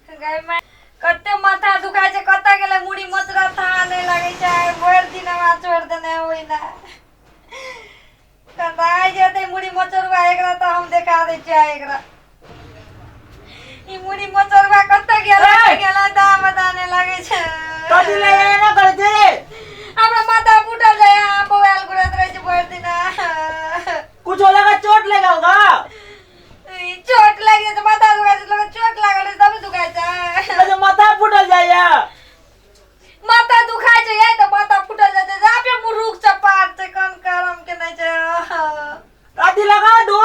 कते माथा दुखाय छै, कत गेलै मुड़ी मोचरा था नहीं लागे छै, भर दिन हमरा छोड़ देने होई ना। कदाई जेते मुड़ी मोचरवा एकरा त हम देखा दे छै एकरा। ई मुड़ी मोचरवा कत गेला दाम बताने लागे छै। कथि ले ना करे छै? हमरा माथा फूटल जाय, बवाल करत रहे छै भर दिन। कुछ लगा चोट लगा होगा? चोट लगी तो माथा दुखाय छै, लगे चोट लागल तब दुखाय छै। तो माथा फूटल जाया। माथा दुखाय छै ये तो माथा फूटल जाय छै। जा पे मुरुख चपाट छै, कन करम के नै छै। कथि लगा दो?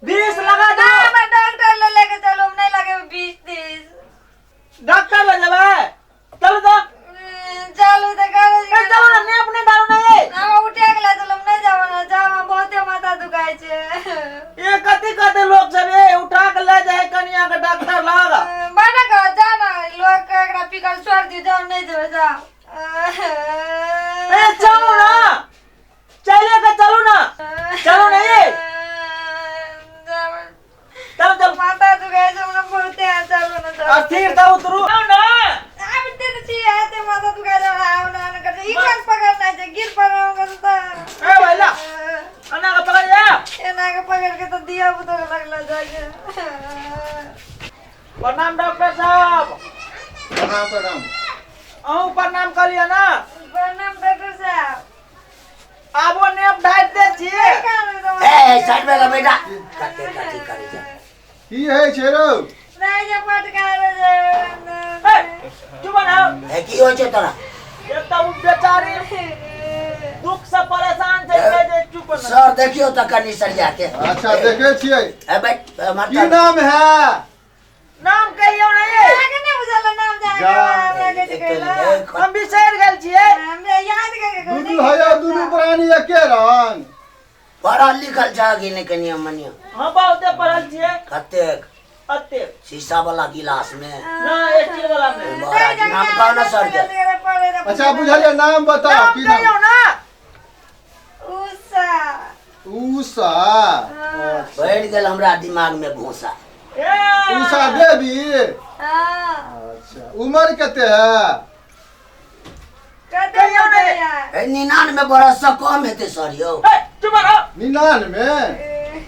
20 लगा दो। मैं डॉक्टर ले लेके चलो, नहीं लगे 20-30। डॉक्टर ले जावे। चलो तो चलो तो करे ए चलो ना, मैं अपने दारू नहीं। हम उठे गेला चलो, नहीं जाव ना, जाव बहुते माथा दुखाय छै। ये कथि कहते लोग सब ए उठा के ले जाए कनिया के डॉक्टर लगा। माना का जाना लोग के एकरा पिकल छोड़ दी, जाओ नहीं देवे जा। ए चलो ना, चले के चलो ना, चलो नहीं। चलो चलो, माथा दुखाय छै हमरा बहुते, चलो ना अस्थिर था उतरू ना। अब तेरे छी आते माथा दुखाय छै, आव ना न करे। ई कान पकड़ना छै, गिर पड़ोगे तो ए भैया अन्ना का पकड़ जा। एना के पकड़ के तो दिया बुतो लगला जाके। प्रणाम डॉक्टर साहब। प्रणाम प्रणाम। अहू प्रणाम कर लिया ना। प्रणाम डॉक्टर साहब। आबो नेप ढाट दे छिए। ए साइड में लगा बेटा। कते कथि करे छै? की है छेरो? नहीं जे पटकारे जे। चुप ना। ए की होय छै तोरा? एकटा उ बेचारी दुख से परेशान छै, जे चुप ना। सर देखियो त कनी सरिया के। अच्छा देखे छियै। ए बैठ की माता। नाम है? नाम कहियो नहीं। आगे नहीं बुझल नाम जाके आगे कहला। हम बिसर गेल छिए। हमरा याद करके कहू। दुनू है दुनू प्राणी एके रंग। पढ़ल लिखल छ कि नहीं कनिया मनिया? हम बहुते पढ़ल छिए। कतेक? अते शीशा वाला गिलास में। ना स्टील वाला में। महाराज नाम कहना ना सर के। अच्छा बुझलिए, नाम बताओ नाम की कहियो नाम? ना। उषा। उषा। अच्छा। बैठ गेल हमरा दिमाग में घोंसा। उषा देवी। हां अच्छा, उम्र कते है? कते होया? ए 99 बरस से कम हेते सर यो। ए चुप रहो। 99।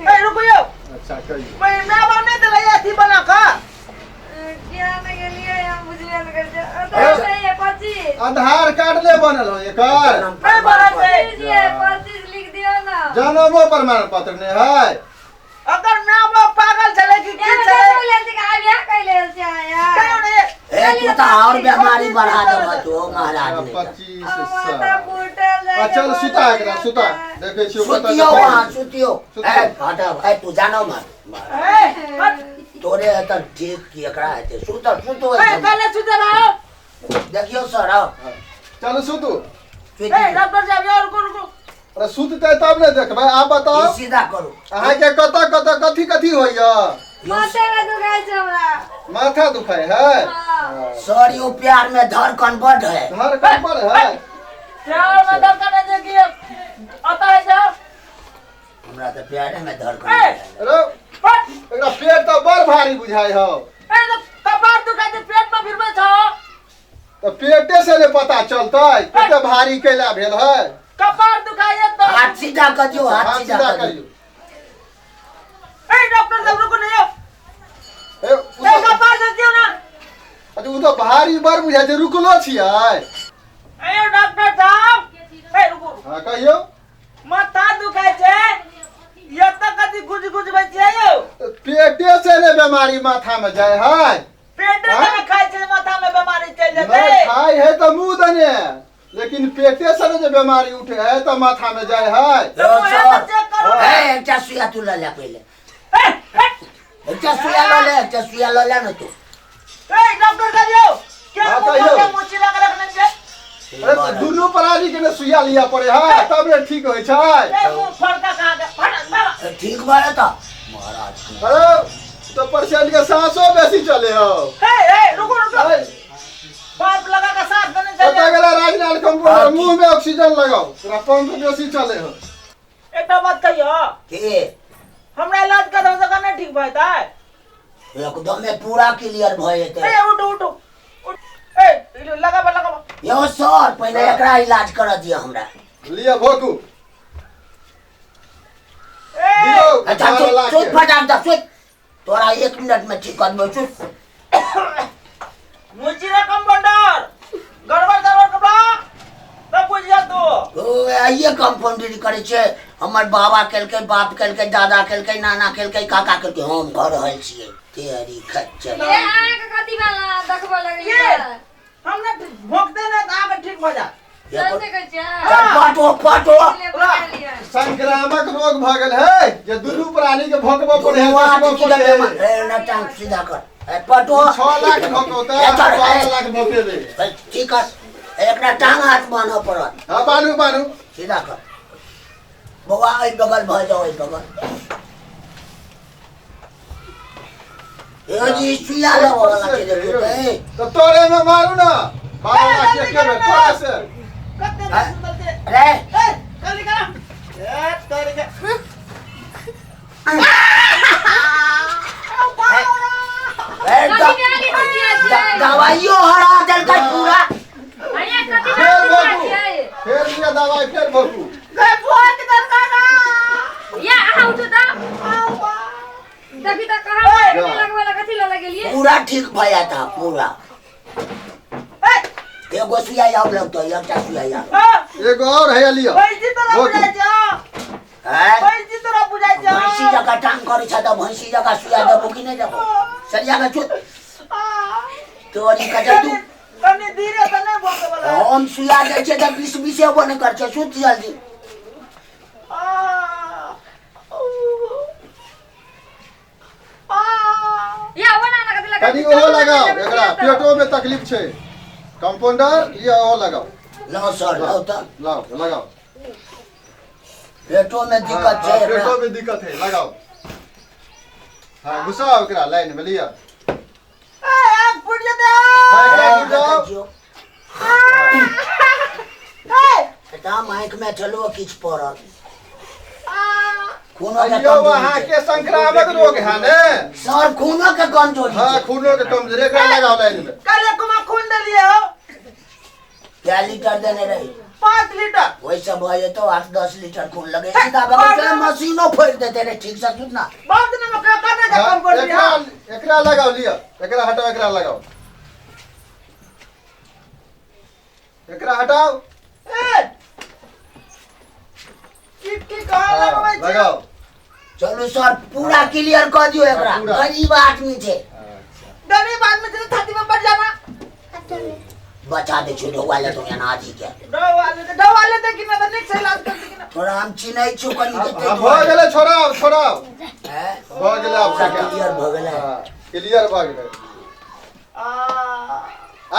ए रुकियो। अच्छा कहियो। मैं बने दे ले अथी बना का। क्या न गेलिए हम बुझबे न कर छै। अतः सही है 25। आधार कार्ड ले बनल हो एकर? मैं बनल छै। दीजिए 25 लिख दियो ना। जन्मो प्रमाण पत्र ने है? अगर मैं वो पागल चले कि क्या चले ले छै आ बियाह कैले छै यार। कहियो नहीं। ए तू त और बीमारी बढ़ा देबा तो महाराज ने। 25 माथा साल। फूटल जाय। चल सुता एकरा सुता। देखे छियो सुतियो वहां सुतियो। ए हटा ए तू जानो मत। ए हट। तोरे त ठीक की एकरा हेते सुत सुतो। ए पहले सुते रहो। देखियो सर आओ। चल सुतू। ए डॉक्टर साहब यार रुको। अरे सुतते तब ने देखबै। आप बताओ सीधा करू। अहाँ के कथी कथी होइया? माथा में दुखाय छै हमरा। माथा दुखाय है? हां सर यो प्यार में धड़कन बढ़ है। धड़कन पर है? प्यार में धड़कन है कि आता है साहब। हमरा त प्यार में धड़कन ए! है। अरे एकरा पेट तो बड़ भारी बुझाय हो। ए तो कपार दुखाते पेट में फिरबे छ। तो पेटे से ने पता चलतै कते भारी कैला भेल है? कपार दुखाए तो हाथ सीधा कर दियो हाथ सीधा कर करियो। दियो। ए डॉक्टर साहब रुको नहीं। ए ए कपार दे दियो ना। अरे उ तो भारी बड़ बुझाय छै, रुकलो छियै। ए डॉक्टर साहब ए रुको। हां कहियो। माथा दुखाए छे। ये तो कथि गुज बचे यो। पेटे से ने बीमारी माथा में जाय है? पेट में खाए छे माथा में बीमारी चल नहीं जाते। खाई है तो मुंह दने, लेकिन पेटे से जो बीमारी उठे है तो माथा में जाए है। तो मुझे चेक करो। ए एकटा सुइया तू ले ले पहले। एकटा सुइया ले ले ना तू। ए डॉक्टर कहियो क्या हाँ, मुंह कहियो। में मुंह लगा रखने छे। अरे तो दुनू प्राणी के ने सुइया लिया पड़े है तब ने ठीक होय छै। ए मुंह फड़का कहां के फड़। ठीक बात है महाराज। अरे तो पेशेंट के सांसों बेसी चले हो। ए रुको बाप लगा के सांस देने पता चाहिए। गेला राजनाल कंपाउंडर मुंह में ऑक्सीजन लगाओ, तेरा पंप बेसी चले हो। एक बात कहियो के हमरा इलाज कर दो तो नहीं ठीक भाई। एकदम में पूरा क्लियर भए जेतै। ए उठ उठ उठ ए लगाबा यो सर पहले एकरा इलाज कर दिया हमरा। लिया भोकू ए दियो अच्छा बारह लाख चुप के। फटाम दा चुप। तोरा 1 मिनट में ठीक कर दो चुप। मुचिरा कंपाउंडर गड़बड़ कपड़ा न बुझ जा तू। ओ ये कंपाउंडरी करे छे। हमर बाबा केलकै, बाप केलकै, दादा केलकै, नाना केलकै, काका केलकै, हम कर रहल छियै। तेरी खच्चर ये आँख कथी वाला देखबो लगलिए ये हमने भोंकते ना तो आगे ठीक हो जा। चलते कहै छियै पाटो पाटो ले बना लिया संक्रामक रोग भ गेल है जे दुनू प्राणी के भोकबो पड़े है, देखबो पड़े है। ना टांग सीधा कर। पटो 6 लाख भोकौता 12 लाख भोकेबे। ठीक है एकरा टांग हाथ बांधो पड़त। हाँ बानू बानू सीधा कर बउआ एहि बगल भ जाओ एहि बगल। ए जी सुइया लगो वाला के देखो ए तो तोरे में मारू ना 12 लाख के के थोड़ा से। कत्ते सुंदर से अरे ए कर करा ए कर के ए कथी वाली छियै दवाइयो हरा देलकै पूरा। अरे कथी फेर वाली भोकू छियै फेर लिया दवाई फेर भोकू। गए फोन कर करा या आ उठो त देखी त कहां मारने लगवे ला कथी ल लगेलिए पूरा ठीक भया था पूरा। ए एगो सुइया आउ लगतो एकटा सुइया आउ। एगो और है लिया पैसे तो ना बुझाइ जा हैं पैसे तो ना बुझाइ जा भैंसी जगह टांग करे छ त भैंसी जगह सुइया देबो कि नहीं देबो। सरिया के चुप तोरी का जल्दी कने धीरे से नहीं बोलते वाला हम सुइया दे छे त 20 एगो नहीं कर छे। सुत जल्दी या वना ना कथी लगा कनी ओहो लगाओ एकरा पेटो में तकलीफ छे। कंपाउंडर लिया ओहो लगाओ। लो सर लो त लाओ लगाओ। पेटो में दिक्कत हाँ, छे पेटो एकरा। में दिक्कत है लगाओ। हाँ घुसाओ एकरा लाइन में लिया। ए फुट जाते हाँ, एकरा ए, घुसाओ। देखियो ए एटा माइक में चलो किछ पड़ल खूनो के अयो वहाँ कमजोरी के संक्रामक रोग है ने। सर खूनो के कमजोरी हाँ छे। खूनों के कमजोरी एकरा लगाओ लाइन में। कल कुमा खून दे लिए हो क्या लीटर देने रही 5 लीटर वैसे भए तो 8-10 लीटर खून लगे सीधा बगल के मशीनो फोड़ देते रे ठीक से सुन ना। बहुत दिन में करने का हाँ, काम कर दिया एकरा लगाओ लिया एकरा हटाओ एकरा लगाओ एकरा हटाओ। ए की कहां हाँ, लगवे छे लगाओ। चलो सर पूरा क्लियर कर दियो एकरा। पूरा। गरीब आदमी छे गरीब आदमी से छाती में पड़ जाना बचा दे छोड़ो वाले तो यहाँ जी के दवा लेते कि मैं तो नहीं से इलाज करती कि ना थोड़ा हम चिन्है छु कनी देते हाँ, भ गेले छोड़ाओ छोड़ाओ हैं भ गेले आप क्लियर भ गेलै। क्लियर भ गेले। आ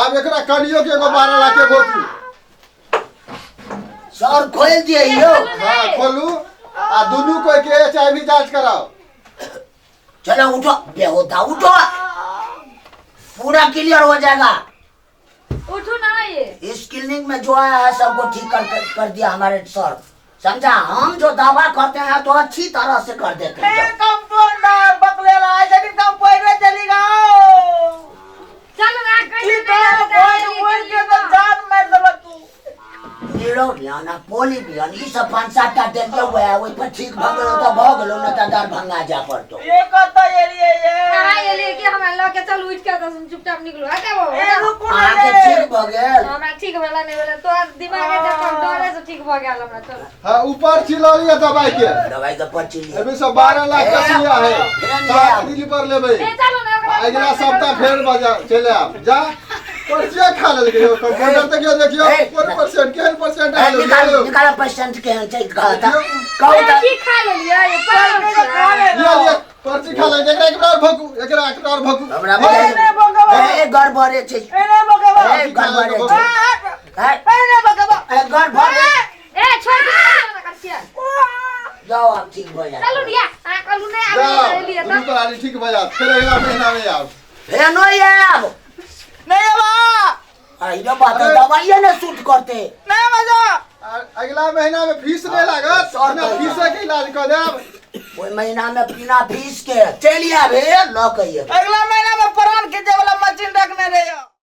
अब एकरा कनियो के एगो 12 लाख के भोकू। सर खोल दिए यो। हाँ खोलू आ दुनू को के एचआईवी जांच कराओ। चलो उठो बेहोदा उठो पूरा क्लियर हो जाएगा। उठो ना ये इस क्लिनिक में जो आया है सबको ठीक कर दिया हमारे सर समझा। हम जो दावा करते हैं तो अच्छी तरह से कर देते हैं। कंपाउंडर बकलेला ऐसे कि कम पैरे चली गओ चलो ना कहीं की तो बोल के तो जान मार दबा तू नीरो बियान पोली बियान ई सब 5-7टा देते हुए है वही पर ठीक भ गेलो तो भ गेलो न त दरभंगा जा पड़तो। ये कहता ये कहां ये लेके हम लो के चल उठ के तो चुपचाप निकलो हटे वो ए रुको ना आके ठीक भ गेल। हमरा ठीक भेला नहीं भेला तो दिमाग जब डरे से ठीक भ गेल हमरा चल हाँ ऊपर चिल्ला लिया दवाई के दवाई का पर्ची लिए अभी सब 12 लाख का सुइया है। 7 दिन पर लेबै ए चलो ना अगला सप्ताह फिर बजा चले आप जा पर्चिया खा ले गयो कंपाउंडर तक यो देखियो 1% केहन परसेंट आ निकाल पेशेंट के हैं चाहिए कहा था कहो ए, की खा ले लिया ये पर लिया पर्ची खा ले एकरा एकरा और भोकू हमरा बुझाई ए गड़बड़े छै ए नहीं बकवा ए गड़बड़े छै ए नहीं बकवा ए गड़बड़े ए छोड़ दे ना करछिया जाओ आप ठीक हो जाए। चलो लिया आ कलू नहीं जाओ आ लिया दुनू प्राणी ठीक बजा फिर अगला महीना में आओ। फेनो याब नहीं बा ये बात है दवाइयां ने सूट करते नहीं मजा अगला महीना में फीस नहीं लागत सर, ना फीस के इलाज कर देब। ओई महीना में बिना फीस के चलिए आबे ल कहिए अगला महीना में प्राण के जे वाला